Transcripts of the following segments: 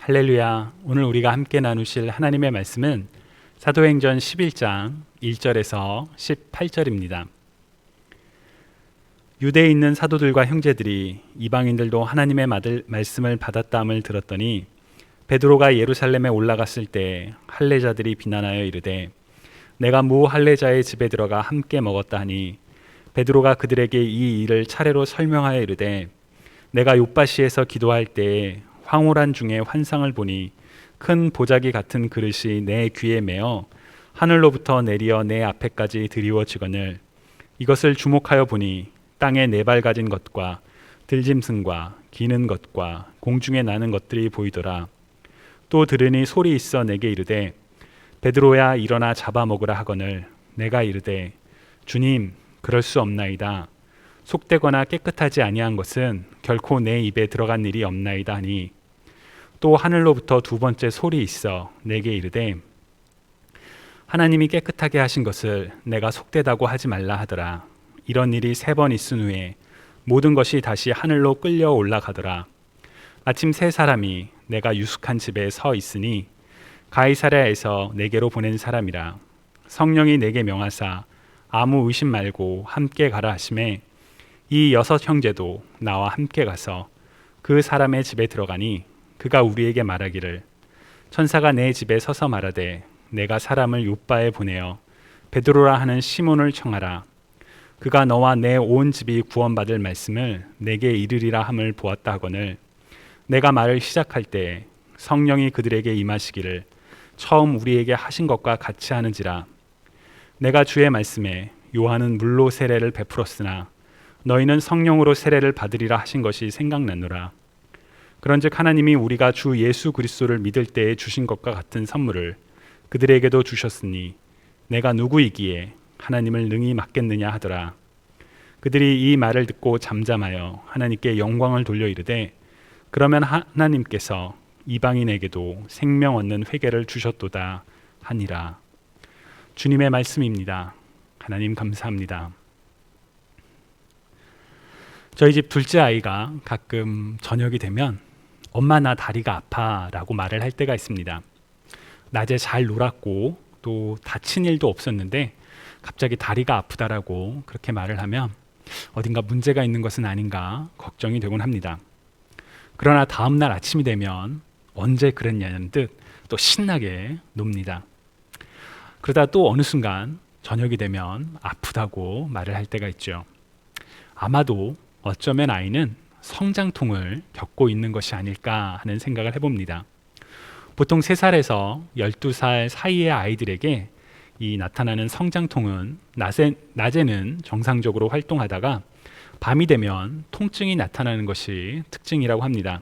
할렐루야. 오늘 우리가 함께 나누실 하나님의 말씀은 사도행전 11장 1절에서 18절입니다. 유대에 있는 사도들과 형제들이 이방인들도 하나님의 말씀을 받았다함을 들었더니 베드로가 예루살렘에 올라갔을 때 할례자들이 비난하여 이르되 내가 무 할례자의 집에 들어가 함께 먹었다 하니 베드로가 그들에게 이 일을 차례로 설명하여 이르되 내가 욥바시에서 기도할 때에 황홀한 중에 환상을 보니 큰 보자기 같은 그릇이 내 귀에 매어 하늘로부터 내리어 내 앞에까지 드리워지거늘 이것을 주목하여 보니 땅에 네 발 가진 것과 들짐승과 기는 것과 공중에 나는 것들이 보이더라. 또 들으니 소리 있어 내게 이르되 베드로야 일어나 잡아먹으라 하거늘 내가 이르되 주님 그럴 수 없나이다. 속되거나 깨끗하지 아니한 것은 결코 내 입에 들어간 일이 없나이다 하니 또 하늘로부터 두 번째 소리 있어 내게 이르되 하나님이 깨끗하게 하신 것을 내가 속되다고 하지 말라 하더라. 이런 일이 3번 있은 후에 모든 것이 다시 하늘로 끌려 올라가더라. 마침 3사람이 내가 유숙한 집에 서 있으니 가이사랴에서 내게로 보낸 사람이라. 성령이 내게 명하사 아무 의심 말고 함께 가라 하시매 이 6 형제도 나와 함께 가서 그 사람의 집에 들어가니 그가 우리에게 말하기를 천사가 내 집에 서서 말하되 내가 사람을 욥바에 보내어 베드로라 하는 시몬을 청하라. 그가 너와 내 온 집이 구원받을 말씀을 내게 이르리라 함을 보았다 하거늘 내가 말을 시작할 때 성령이 그들에게 임하시기를 처음 우리에게 하신 것과 같이 하는지라. 내가 주의 말씀에 요한은 물로 세례를 베풀었으나 너희는 성령으로 세례를 받으리라 하신 것이 생각나노라. 그런즉 하나님이 우리가 주 예수 그리스도를 믿을 때에 주신 것과 같은 선물을 그들에게도 주셨으니 내가 누구이기에 하나님을 능히 맡겠느냐 하더라. 그들이 이 말을 듣고 잠잠하여 하나님께 영광을 돌려 이르되 그러면 하나님께서 이방인에게도 생명 얻는 회개를 주셨도다 하니라. 주님의 말씀입니다. 하나님 감사합니다. 저희 집 둘째 아이가 가끔 저녁이 되면 엄마 나 다리가 아파 라고 말을 할 때가 있습니다. 낮에 잘 놀았고 또 다친 일도 없었는데 갑자기 다리가 아프다라고 그렇게 말을 하면 어딘가 문제가 있는 것은 아닌가 걱정이 되곤 합니다. 그러나 다음날 아침이 되면 언제 그랬냐는 듯 또 신나게 놉니다. 그러다 또 어느 순간 저녁이 되면 아프다고 말을 할 때가 있죠. 아마도 어쩌면 아이는 성장통을 겪고 있는 것이 아닐까 하는 생각을 해봅니다. 보통 3살에서 12살 사이의 아이들에게 이 나타나는 성장통은 낮에는 정상적으로 활동하다가 밤이 되면 통증이 나타나는 것이 특징이라고 합니다.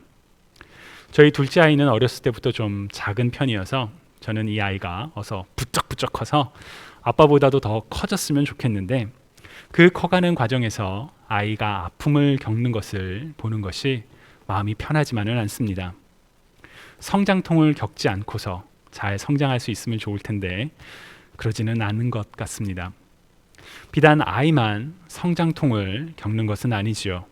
저희 둘째 아이는 어렸을 때부터 좀 작은 편이어서 저는 이 아이가 어서 부쩍부쩍 커서 아빠보다도 더 커졌으면 좋겠는데 그 커가는 과정에서 아이가 아픔을 겪는 것을 보는 것이 마음이 편하지만은 않습니다. 성장통을 겪지 않고서 잘 성장할 수 있으면 좋을 텐데 그러지는 않은 것 같습니다. 비단 아이만 성장통을 겪는 것은 아니지요.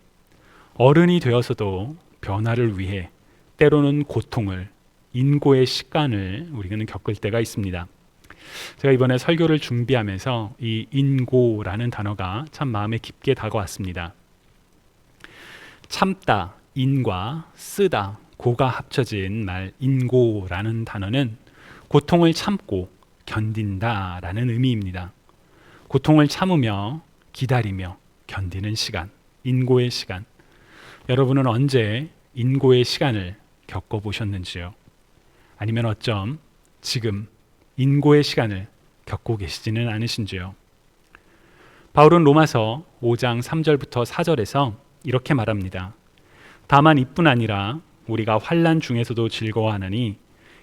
어른이 되어서도 변화를 위해 때로는 고통을, 인고의 시간을 우리는 겪을 때가 있습니다. 제가 이번에 설교를 준비하면서 이 인고라는 단어가 참 마음에 깊게 다가왔습니다. 참다, 인과 쓰다, 고가 합쳐진 말 인고라는 단어는 고통을 참고 견딘다라는 의미입니다. 고통을 참으며 기다리며 견디는 시간, 인고의 시간. 여러분은 언제 인고의 시간을 겪어보셨는지요? 아니면 어쩜 지금 인고의 시간을 겪고 계시지는 않으신지요? 바울은 로마서 5장 3절부터 4절에서 이렇게 말합니다. 다만 이뿐 아니라 우리가 환난 중에서도 즐거워하나니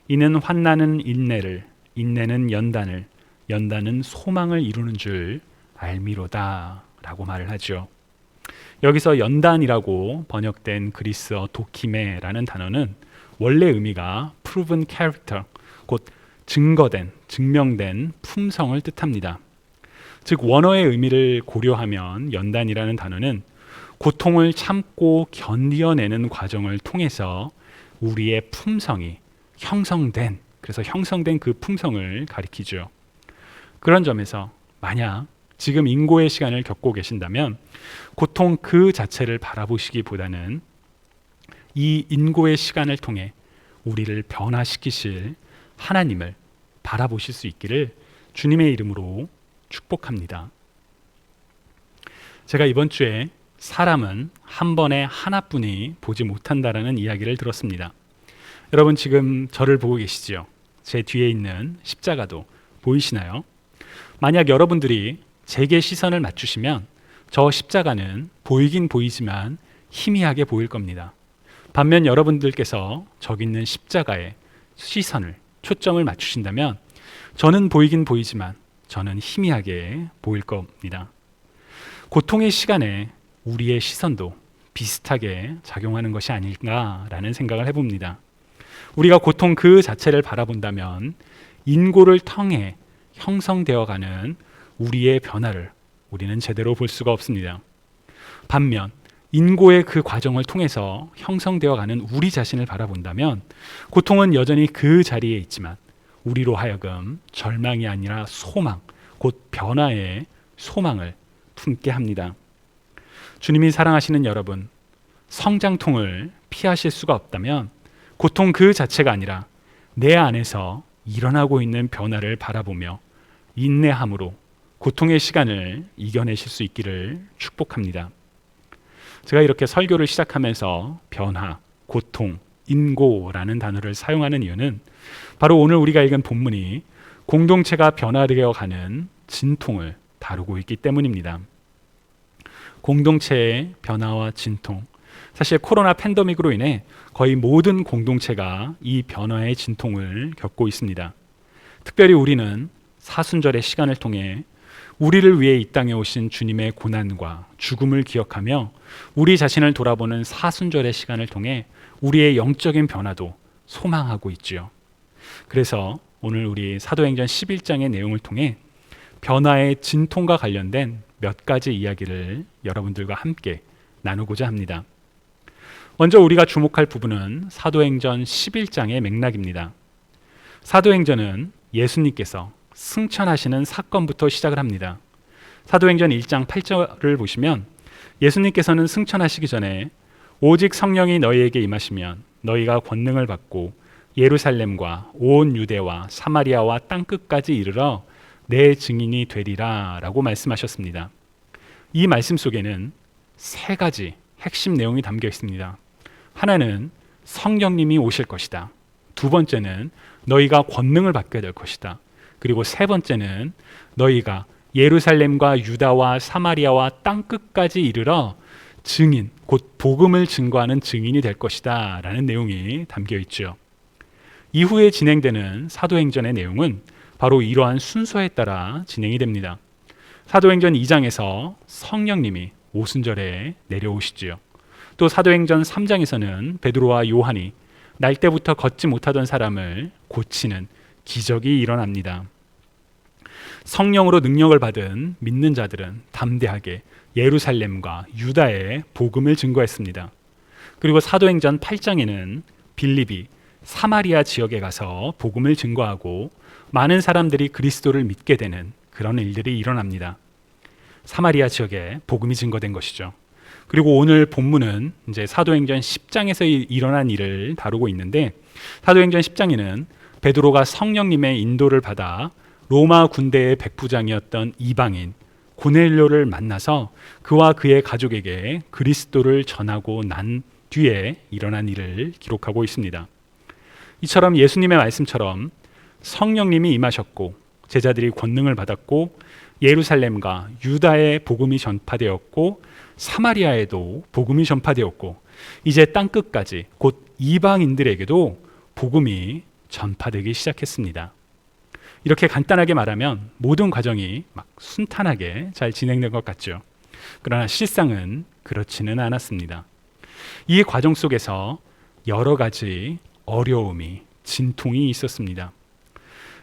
이는 환난은 인내를, 인내는 연단을, 연단은 소망을 이루는 줄 알미로다 라고 말을 하죠. 여기서 연단이라고 번역된 그리스어 도키메라는 단어는 원래 의미가 proven character, 곧 증거된, 증명된 품성을 뜻합니다. 즉 원어의 의미를 고려하면 연단이라는 단어는 고통을 참고 견디어내는 과정을 통해서 우리의 품성이 형성된, 그래서 형성된 그 품성을 가리키죠. 그런 점에서 만약 지금 인고의 시간을 겪고 계신다면 고통 그 자체를 바라보시기보다는 이 인고의 시간을 통해 우리를 변화시키실 하나님을 바라보실 수 있기를 주님의 이름으로 축복합니다. 제가 이번 주에 사람은 한 번에 하나뿐이 보지 못한다라는 이야기를 들었습니다. 여러분 지금 저를 보고 계시지요? 제 뒤에 있는 십자가도 보이시나요? 만약 여러분들이 제게 시선을 맞추시면 저 십자가는 보이긴 보이지만 희미하게 보일 겁니다. 반면 여러분들께서 저기 있는 십자가에 시선을, 초점을 맞추신다면 저는 보이긴 보이지만 저는 희미하게 보일 겁니다. 고통의 시간에 우리의 시선도 비슷하게 작용하는 것이 아닐까라는 생각을 해봅니다. 우리가 고통 그 자체를 바라본다면 인고를 통해 형성되어가는 우리의 변화를 우리는 제대로 볼 수가 없습니다. 반면 인고의 그 과정을 통해서 형성되어가는 우리 자신을 바라본다면 고통은 여전히 그 자리에 있지만 우리로 하여금 절망이 아니라 소망, 곧 변화의 소망을 품게 합니다. 주님이 사랑하시는 여러분, 성장통을 피하실 수가 없다면 고통 그 자체가 아니라 내 안에서 일어나고 있는 변화를 바라보며 인내함으로 고통의 시간을 이겨내실 수 있기를 축복합니다. 제가 이렇게 설교를 시작하면서 변화, 고통, 인고라는 단어를 사용하는 이유는 바로 오늘 우리가 읽은 본문이 공동체가 변화되어 가는 진통을 다루고 있기 때문입니다. 공동체의 변화와 진통, 사실 코로나 팬데믹으로 인해 거의 모든 공동체가 이 변화의 진통을 겪고 있습니다. 특별히 우리는 사순절의 시간을 통해 우리를 위해 이 땅에 오신 주님의 고난과 죽음을 기억하며 우리 자신을 돌아보는 사순절의 시간을 통해 우리의 영적인 변화도 소망하고 있지요. 그래서 오늘 우리 사도행전 11장의 내용을 통해 변화의 진통과 관련된 몇 가지 이야기를 여러분들과 함께 나누고자 합니다. 먼저 우리가 주목할 부분은 사도행전 11장의 맥락입니다. 사도행전은 예수님께서 승천하시는 사건부터 시작을 합니다. 사도행전 1장 8절을 보시면 예수님께서는 승천하시기 전에 오직 성령이 너희에게 임하시면 너희가 권능을 받고 예루살렘과 온 유대와 사마리아와 땅끝까지 이르러 내 증인이 되리라 라고 말씀하셨습니다. 이 말씀 속에는 세 가지 핵심 내용이 담겨 있습니다. 하나는 성령님이 오실 것이다. 두 번째는 너희가 권능을 받게 될 것이다. 그리고 세 번째는 너희가 예루살렘과 유다와 사마리아와 땅끝까지 이르러 증인, 곧 복음을 증거하는 증인이 될 것이다 라는 내용이 담겨 있죠. 이후에 진행되는 사도행전의 내용은 바로 이러한 순서에 따라 진행이 됩니다. 사도행전 2장에서 성령님이 오순절에 내려오시지요. 또 사도행전 3장에서는 베드로와 요한이 날 때부터 걷지 못하던 사람을 고치는 기적이 일어납니다. 성령으로 능력을 받은 믿는 자들은 담대하게 예루살렘과 유다에 복음을 증거했습니다. 그리고 사도행전 8장에는 빌립이 사마리아 지역에 가서 복음을 증거하고 많은 사람들이 그리스도를 믿게 되는 그런 일들이 일어납니다. 사마리아 지역에 복음이 증거된 것이죠. 그리고 오늘 본문은 이제 사도행전 10장에서 일어난 일을 다루고 있는데 사도행전 10장에는 베드로가 성령님의 인도를 받아 로마 군대의 백부장이었던 이방인 고넬료를 만나서 그와 그의 가족에게 그리스도를 전하고 난 뒤에 일어난 일을 기록하고 있습니다. 이처럼 예수님의 말씀처럼 성령님이 임하셨고 제자들이 권능을 받았고 예루살렘과 유다에 복음이 전파되었고 사마리아에도 복음이 전파되었고 이제 땅끝까지 곧 이방인들에게도 복음이 전파되기 시작했습니다. 이렇게 간단하게 말하면 모든 과정이 막 순탄하게 잘 진행된 것 같죠. 그러나 실상은 그렇지는 않았습니다. 이 과정 속에서 여러 가지 어려움이, 진통이 있었습니다.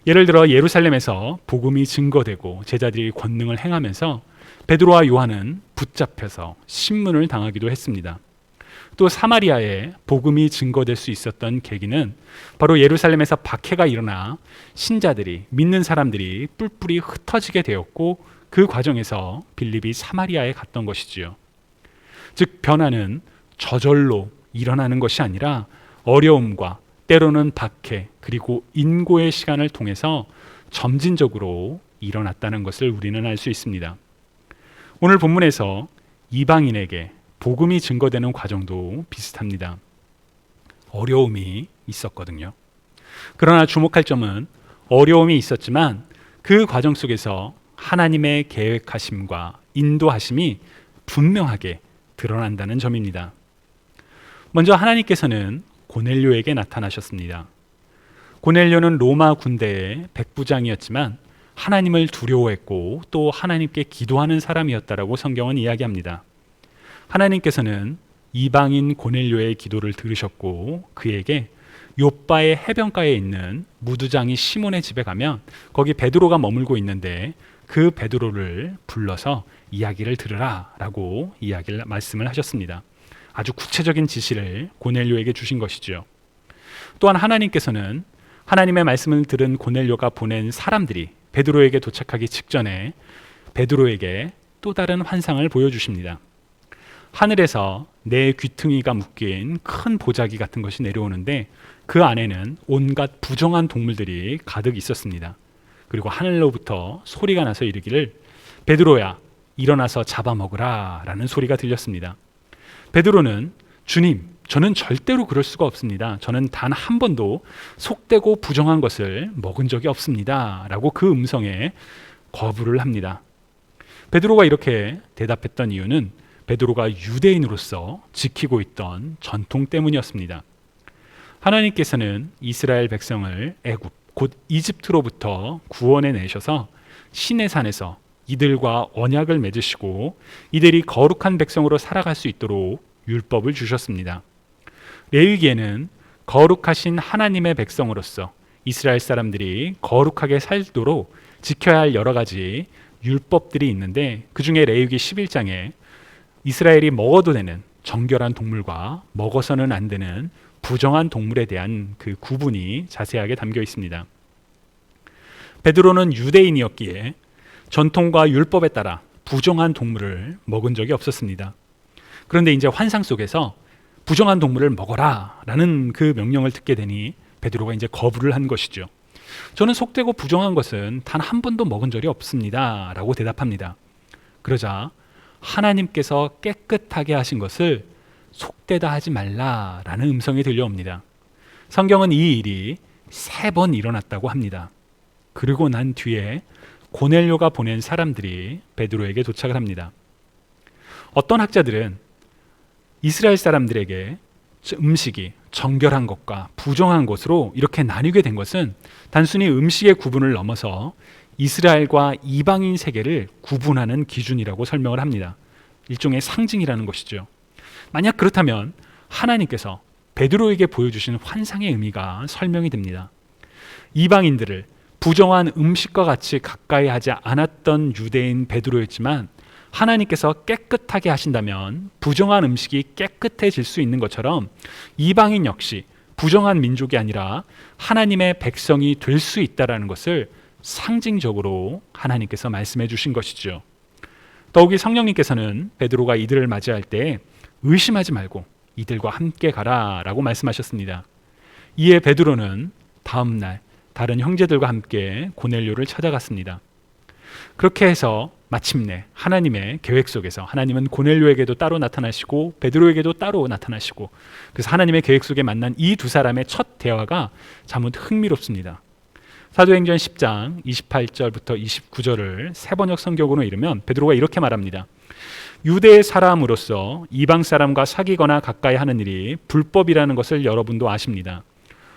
예를 들어 예루살렘에서 복음이 증거되고 제자들이 권능을 행하면서 베드로와 요한은 붙잡혀서 신문을 당하기도 했습니다. 또 사마리아에 복음이 증거될 수 있었던 계기는 바로 예루살렘에서 박해가 일어나 신자들이, 믿는 사람들이 뿔뿔이 흩어지게 되었고, 그 과정에서 빌립이 사마리아에 갔던 것이지요. 즉 변화는 저절로 일어나는 것이 아니라 어려움과 때로는 박해, 그리고 인고의 시간을 통해서 점진적으로 일어났다는 것을 우리는 알 수 있습니다. 오늘 본문에서 이방인에게 복음이 증거되는 과정도 비슷합니다. 어려움이 있었거든요. 그러나 주목할 점은 어려움이 있었지만 그 과정 속에서 하나님의 계획하심과 인도하심이 분명하게 드러난다는 점입니다. 먼저 하나님께서는 고넬료에게 나타나셨습니다. 고넬료는 로마 군대의 백부장이었지만 하나님을 두려워했고 또 하나님께 기도하는 사람이었다라고 성경은 이야기합니다. 하나님께서는 이방인 고넬료의 기도를 들으셨고 그에게 욥바의 해변가에 있는 무두장이 시몬의 집에 가면 거기 베드로가 머물고 있는데 그 베드로를 불러서 이야기를 들으라 라고 말씀을 하셨습니다. 아주 구체적인 지시를 고넬료에게 주신 것이죠. 또한 하나님께서는 하나님의 말씀을 들은 고넬료가 보낸 사람들이 베드로에게 도착하기 직전에 베드로에게 또 다른 환상을 보여주십니다. 하늘에서 내 귀퉁이가 묶인 큰 보자기 같은 것이 내려오는데 그 안에는 온갖 부정한 동물들이 가득 있었습니다. 그리고 하늘로부터 소리가 나서 이르기를 베드로야 일어나서 잡아먹으라 라는 소리가 들렸습니다. 베드로는 주님, 저는 절대로 그럴 수가 없습니다. 저는 단 한 번도 속되고 부정한 것을 먹은 적이 없습니다 라고 그 음성에 거부를 합니다. 베드로가 이렇게 대답했던 이유는 베드로가 유대인으로서 지키고 있던 전통 때문이었습니다. 하나님께서는 이스라엘 백성을 애굽, 곧 이집트로부터 구원해 내셔서 시내산에서 이들과 언약을 맺으시고 이들이 거룩한 백성으로 살아갈 수 있도록 율법을 주셨습니다. 레위기에는 거룩하신 하나님의 백성으로서 이스라엘 사람들이 거룩하게 살도록 지켜야 할 여러 가지 율법들이 있는데 그 중에 레위기 11장에 이스라엘이 먹어도 되는 정결한 동물과 먹어서는 안 되는 부정한 동물에 대한 그 구분이 자세하게 담겨 있습니다. 베드로는 유대인이었기에 전통과 율법에 따라 부정한 동물을 먹은 적이 없었습니다. 그런데 이제 환상 속에서 부정한 동물을 먹어라 라는 그 명령을 듣게 되니 베드로가 이제 거부를 한 것이죠. 저는 속되고 부정한 것은 단 한 번도 먹은 적이 없습니다 라고 대답합니다. 그러자 하나님께서 깨끗하게 하신 것을 속되다 하지 말라라는 음성이 들려옵니다. 성경은 이 일이 3번 일어났다고 합니다. 그리고 난 뒤에 고넬료가 보낸 사람들이 베드로에게 도착을 합니다. 어떤 학자들은 이스라엘 사람들에게 음식이 정결한 것과 부정한 것으로 이렇게 나뉘게 된 것은 단순히 음식의 구분을 넘어서 이스라엘과 이방인 세계를 구분하는 기준이라고 설명을 합니다. 일종의 상징이라는 것이죠. 만약 그렇다면 하나님께서 베드로에게 보여주신 환상의 의미가 설명이 됩니다. 이방인들을 부정한 음식과 같이 가까이 하지 않았던 유대인 베드로였지만 하나님께서 깨끗하게 하신다면 부정한 음식이 깨끗해질 수 있는 것처럼 이방인 역시 부정한 민족이 아니라 하나님의 백성이 될 수 있다는 것을 상징적으로 하나님께서 말씀해 주신 것이죠. 더욱이 성령님께서는 베드로가 이들을 맞이할 때 의심하지 말고 이들과 함께 가라 라고 말씀하셨습니다. 이에 베드로는 다음 날 다른 형제들과 함께 고넬료를 찾아갔습니다. 그렇게 해서 마침내 하나님의 계획 속에서 하나님은 고넬료에게도 따로 나타나시고 베드로에게도 따로 나타나시고 그래서 하나님의 계획 속에 만난 이 두 사람의 첫 대화가 참으로 흥미롭습니다. 사도행전 10장 28절부터 29절을 세번역 성경으로 읽으면 베드로가 이렇게 말합니다. 유대의 사람으로서 이방 사람과 사귀거나 가까이 하는 일이 불법이라는 것을 여러분도 아십니다.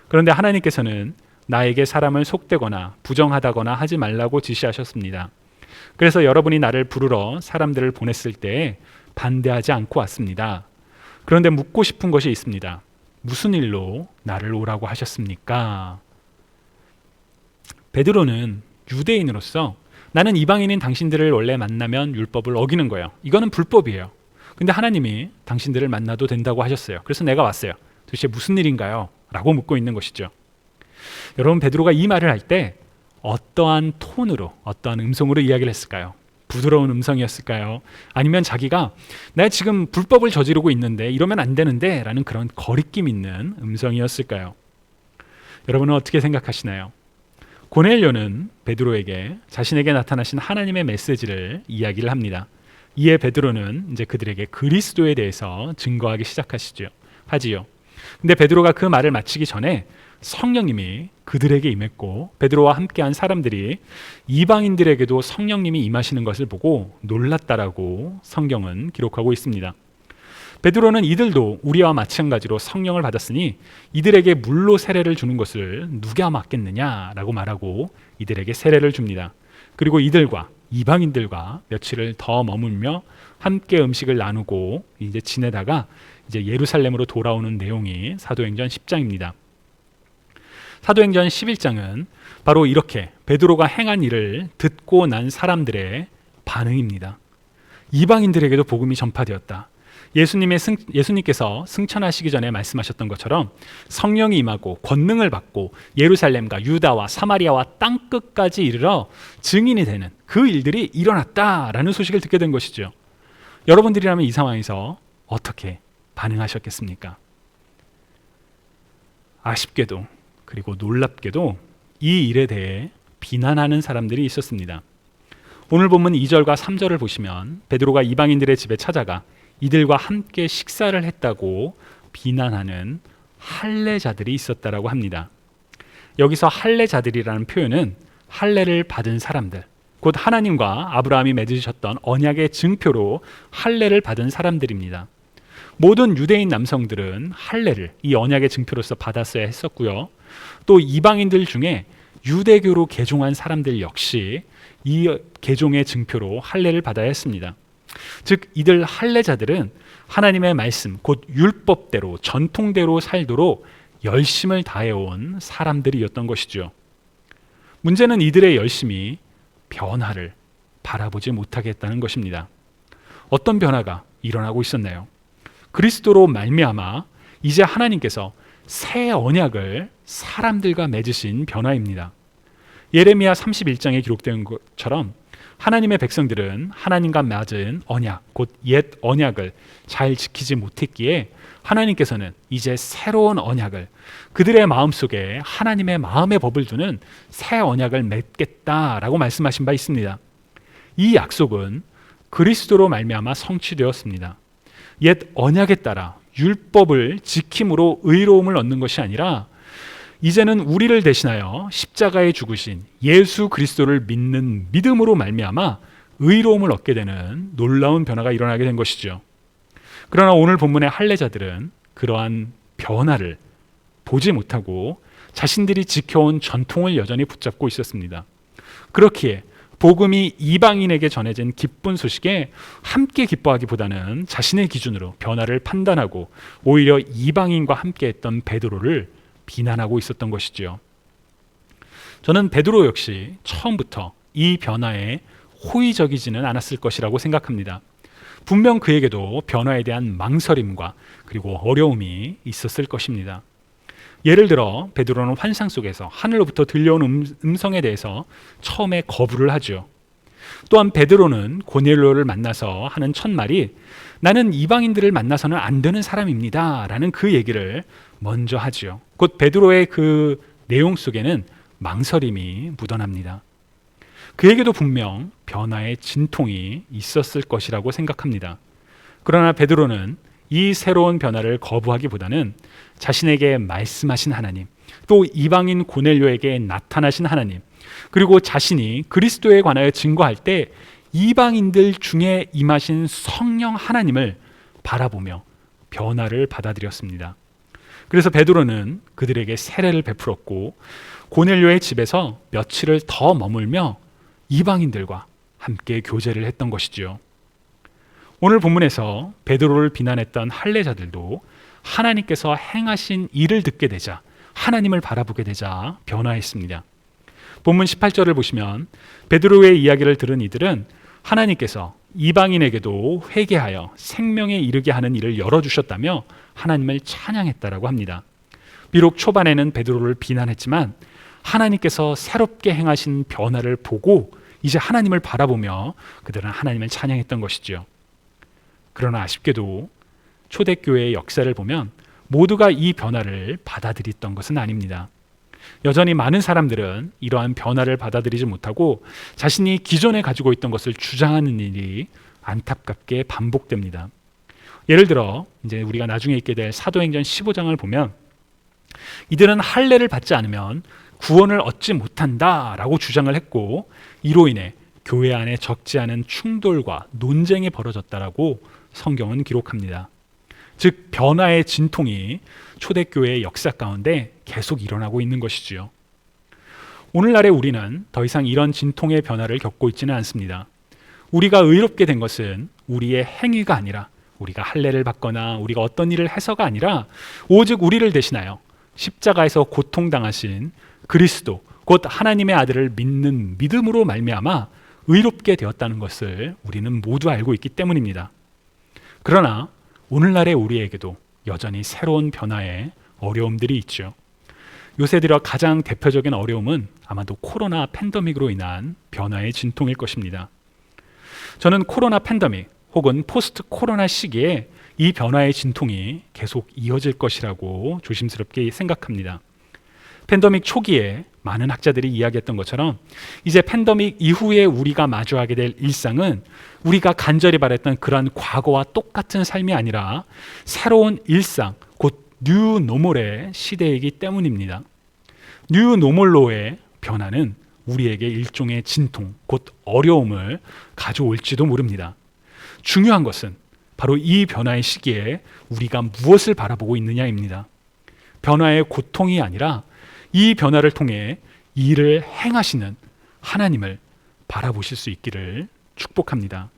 그런데 하나님께서는 나에게 사람을 속되거나 부정하다거나 하지 말라고 지시하셨습니다. 그래서 여러분이 나를 부르러 사람들을 보냈을 때 반대하지 않고 왔습니다. 그런데 묻고 싶은 것이 있습니다. 무슨 일로 나를 오라고 하셨습니까? 베드로는 유대인으로서 나는 이방인인 당신들을 원래 만나면 율법을 어기는 거예요. 이거는 불법이에요. 근데 하나님이 당신들을 만나도 된다고 하셨어요. 그래서 내가 왔어요. 도대체 무슨 일인가요? 라고 묻고 있는 것이죠. 여러분, 베드로가 이 말을 할 때 어떠한 톤으로, 어떠한 음성으로 이야기를 했을까요? 부드러운 음성이었을까요? 아니면 자기가 내가 지금 불법을 저지르고 있는데 이러면 안 되는데 라는 그런 거리낌 있는 음성이었을까요? 여러분은 어떻게 생각하시나요? 고넬료는 베드로에게 자신에게 나타나신 하나님의 메시지를 이야기를 합니다. 이에 베드로는 이제 그들에게 그리스도에 대해서 증거하기 하지요. 근데 베드로가 그 말을 마치기 전에 성령님이 그들에게 임했고 베드로와 함께한 사람들이 이방인들에게도 성령님이 임하시는 것을 보고 놀랐다라고 성경은 기록하고 있습니다. 베드로는 이들도 우리와 마찬가지로 성령을 받았으니 이들에게 물로 세례를 주는 것을 누가 맡겠느냐라고 말하고 이들에게 세례를 줍니다. 그리고 이들과 이방인들과 며칠을 더 머물며 함께 음식을 나누고 이제 지내다가 이제 예루살렘으로 돌아오는 내용이 사도행전 10장입니다. 사도행전 11장은 바로 이렇게 베드로가 행한 일을 듣고 난 사람들의 반응입니다. 이방인들에게도 복음이 전파되었다. 예수님께서 승천하시기 전에 말씀하셨던 것처럼 성령이 임하고 권능을 받고 예루살렘과 유다와 사마리아와 땅끝까지 이르러 증인이 되는 그 일들이 일어났다라는 소식을 듣게 된 것이죠. 여러분들이라면 이 상황에서 어떻게 반응하셨겠습니까? 아쉽게도 그리고 놀랍게도 이 일에 대해 비난하는 사람들이 있었습니다. 오늘 본문 2절과 3절을 보시면 베드로가 이방인들의 집에 찾아가 이들과 함께 식사를 했다고 비난하는 할례자들이 있었다라고 합니다. 여기서 할례자들이라는 표현은 할례를 받은 사람들, 곧 하나님과 아브라함이 맺으셨던 언약의 증표로 할례를 받은 사람들입니다. 모든 유대인 남성들은 할례를 이 언약의 증표로서 받았어야 했었고요. 또 이방인들 중에 유대교로 개종한 사람들 역시 이 개종의 증표로 할례를 받아야 했습니다. 즉 이들 할례자들은 하나님의 말씀 곧 율법대로 전통대로 살도록 열심을 다해온 사람들이었던 것이죠. 문제는 이들의 열심이 변화를 바라보지 못하게 했다는 것입니다. 어떤 변화가 일어나고 있었나요? 그리스도로 말미암아 이제 하나님께서 새 언약을 사람들과 맺으신 변화입니다. 예레미야 31장에 기록된 것처럼 하나님의 백성들은 하나님과 맺은 언약, 곧 옛 언약을 잘 지키지 못했기에 하나님께서는 이제 새로운 언약을 그들의 마음속에 하나님의 마음의 법을 두는 새 언약을 맺겠다라고 말씀하신 바 있습니다. 이 약속은 그리스도로 말미암아 성취되었습니다. 옛 언약에 따라 율법을 지킴으로 의로움을 얻는 것이 아니라 이제는 우리를 대신하여 십자가에 죽으신 예수 그리스도를 믿는 믿음으로 말미암아 의로움을 얻게 되는 놀라운 변화가 일어나게 된 것이죠. 그러나 오늘 본문의 할례자들은 그러한 변화를 보지 못하고 자신들이 지켜온 전통을 여전히 붙잡고 있었습니다. 그렇기에 복음이 이방인에게 전해진 기쁜 소식에 함께 기뻐하기보다는 자신의 기준으로 변화를 판단하고 오히려 이방인과 함께했던 베드로를 비난하고 있었던 것이지요. 저는 베드로 역시 처음부터 이 변화에 호의적이지는 않았을 것이라고 생각합니다. 분명 그에게도 변화에 대한 망설임과 그리고 어려움이 있었을 것입니다. 예를 들어 베드로는 환상 속에서 하늘로부터 들려온 음성에 대해서 처음에 거부를 하죠. 또한 베드로는 고넬료를 만나서 하는 첫 말이 나는 이방인들을 만나서는 안 되는 사람입니다 라는 그 얘기를 먼저 하지요. 곧 베드로의 그 내용 속에는 망설임이 묻어납니다. 그에게도 분명 변화의 진통이 있었을 것이라고 생각합니다. 그러나 베드로는 이 새로운 변화를 거부하기보다는 자신에게 말씀하신 하나님, 또 이방인 고넬료에게 나타나신 하나님, 그리고 자신이 그리스도에 관하여 증거할 때 이방인들 중에 임하신 성령 하나님을 바라보며 변화를 받아들였습니다. 그래서 베드로는 그들에게 세례를 베풀었고 고넬료의 집에서 며칠을 더 머물며 이방인들과 함께 교제를 했던 것이지요. 오늘 본문에서 베드로를 비난했던 할례자들도 하나님께서 행하신 일을 듣게 되자 하나님을 바라보게 되자 변화했습니다. 본문 18절을 보시면 베드로의 이야기를 들은 이들은 하나님께서 이방인에게도 회개하여 생명에 이르게 하는 일을 열어주셨다며 하나님을 찬양했다라고 합니다. 비록 초반에는 베드로를 비난했지만 하나님께서 새롭게 행하신 변화를 보고 이제 하나님을 바라보며 그들은 하나님을 찬양했던 것이죠. 그러나 아쉽게도 초대교회의 역사를 보면 모두가 이 변화를 받아들였던 것은 아닙니다. 여전히 많은 사람들은 이러한 변화를 받아들이지 못하고 자신이 기존에 가지고 있던 것을 주장하는 일이 안타깝게 반복됩니다. 예를 들어 이제 우리가 나중에 읽게 될 사도행전 15장을 보면 이들은 할례를 받지 않으면 구원을 얻지 못한다라고 주장을 했고 이로 인해 교회 안에 적지 않은 충돌과 논쟁이 벌어졌다라고 성경은 기록합니다. 즉 변화의 진통이 초대교회의 역사 가운데 계속 일어나고 있는 것이지요. 오늘날의 우리는 더 이상 이런 진통의 변화를 겪고 있지는 않습니다. 우리가 의롭게 된 것은 우리의 행위가 아니라 우리가 할례를 받거나 우리가 어떤 일을 해서가 아니라 오직 우리를 대신하여 십자가에서 고통당하신 그리스도 곧 하나님의 아들을 믿는 믿음으로 말미암아 의롭게 되었다는 것을 우리는 모두 알고 있기 때문입니다. 그러나 오늘날의 우리에게도 여전히 새로운 변화에 어려움들이 있죠. 요새 들어 가장 대표적인 어려움은 아마도 코로나 팬데믹으로 인한 변화의 진통일 것입니다. 저는 코로나 팬데믹 혹은 포스트 코로나 시기에 이 변화의 진통이 계속 이어질 것이라고 조심스럽게 생각합니다. 팬데믹 초기에 많은 학자들이 이야기했던 것처럼 이제 팬데믹 이후에 우리가 마주하게 될 일상은 우리가 간절히 바랬던 그런 과거와 똑같은 삶이 아니라 새로운 일상, 곧 뉴노멀의 시대이기 때문입니다. 뉴노멀로의 변화는 우리에게 일종의 진통, 곧 어려움을 가져올지도 모릅니다. 중요한 것은 바로 이 변화의 시기에 우리가 무엇을 바라보고 있느냐입니다. 변화의 고통이 아니라 이 변화를 통해 일을 행하시는 하나님을 바라보실 수 있기를 축복합니다.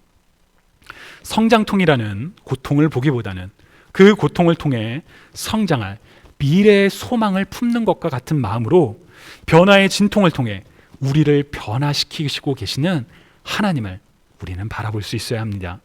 성장통이라는 고통을 보기보다는 그 고통을 통해 성장할 미래의 소망을 품는 것과 같은 마음으로 변화의 진통을 통해 우리를 변화시키시고 계시는 하나님을 우리는 바라볼 수 있어야 합니다.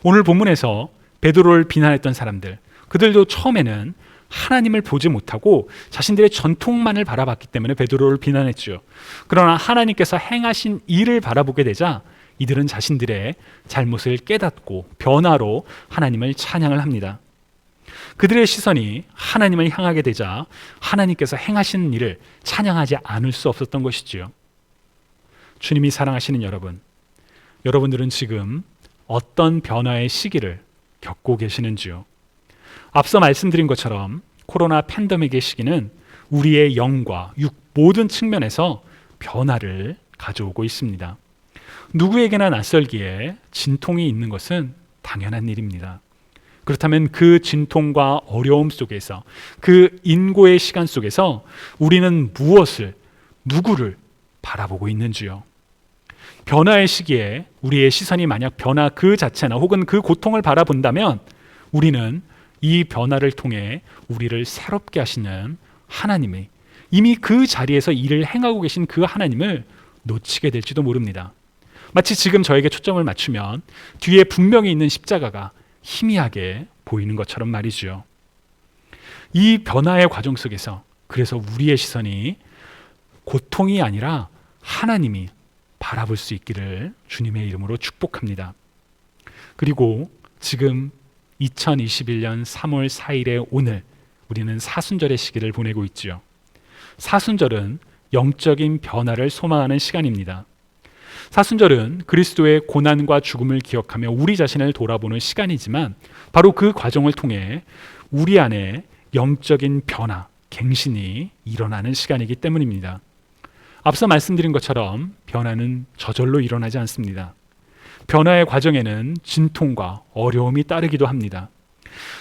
오늘 본문에서 베드로를 비난했던 사람들, 그들도 처음에는 하나님을 보지 못하고 자신들의 전통만을 바라봤기 때문에 베드로를 비난했죠. 그러나 하나님께서 행하신 일을 바라보게 되자 이들은 자신들의 잘못을 깨닫고 변화로 하나님을 찬양을 합니다. 그들의 시선이 하나님을 향하게 되자 하나님께서 행하신 일을 찬양하지 않을 수 없었던 것이지요. 주님이 사랑하시는 여러분, 여러분들은 지금 어떤 변화의 시기를 겪고 계시는지요? 앞서 말씀드린 것처럼 코로나 팬데믹의 시기는 우리의 영과 육 모든 측면에서 변화를 가져오고 있습니다. 누구에게나 낯설기에 진통이 있는 것은 당연한 일입니다. 그렇다면 그 진통과 어려움 속에서 그 인고의 시간 속에서 우리는 무엇을, 누구를 바라보고 있는지요? 변화의 시기에 우리의 시선이 만약 변화 그 자체나 혹은 그 고통을 바라본다면 우리는 이 변화를 통해 우리를 새롭게 하시는 하나님의 이미 그 자리에서 일을 행하고 계신 그 하나님을 놓치게 될지도 모릅니다. 마치 지금 저에게 초점을 맞추면 뒤에 분명히 있는 십자가가 희미하게 보이는 것처럼 말이죠. 이 변화의 과정 속에서 그래서 우리의 시선이 고통이 아니라 하나님이 바라볼 수 있기를 주님의 이름으로 축복합니다. 그리고 지금 2021년 3월 4일의 오늘 우리는 사순절의 시기를 보내고 있지요. 사순절은 영적인 변화를 소망하는 시간입니다. 사순절은 그리스도의 고난과 죽음을 기억하며 우리 자신을 돌아보는 시간이지만 바로 그 과정을 통해 우리 안에 영적인 변화, 갱신이 일어나는 시간이기 때문입니다. 앞서 말씀드린 것처럼 변화는 저절로 일어나지 않습니다. 변화의 과정에는 진통과 어려움이 따르기도 합니다.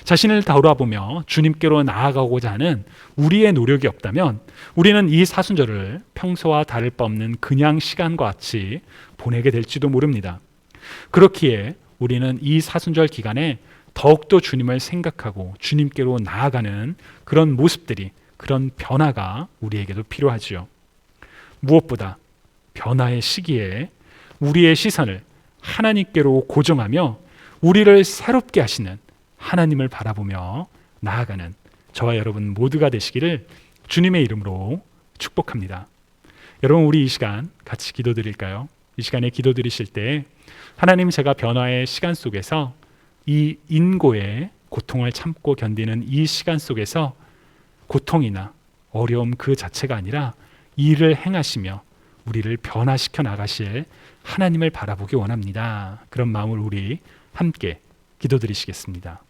자신을 돌아보며 주님께로 나아가고자 하는 우리의 노력이 없다면 우리는 이 사순절을 평소와 다를 바 없는 그냥 시간과 같이 보내게 될지도 모릅니다. 그렇기에 우리는 이 사순절 기간에 더욱더 주님을 생각하고 주님께로 나아가는 그런 모습들이, 그런 변화가 우리에게도 필요하지요. 무엇보다 변화의 시기에 우리의 시선을 하나님께로 고정하며 우리를 새롭게 하시는 하나님을 바라보며 나아가는 저와 여러분 모두가 되시기를 주님의 이름으로 축복합니다. 여러분, 우리 이 시간 같이 기도드릴까요? 이 시간에 기도드리실 때 하나님, 제가 변화의 시간 속에서 이 인고의 고통을 참고 견디는 이 시간 속에서 고통이나 어려움 그 자체가 아니라 일을 행하시며 우리를 변화시켜 나가실 하나님을 바라보기 원합니다. 그런 마음을 우리 함께 기도드리시겠습니다.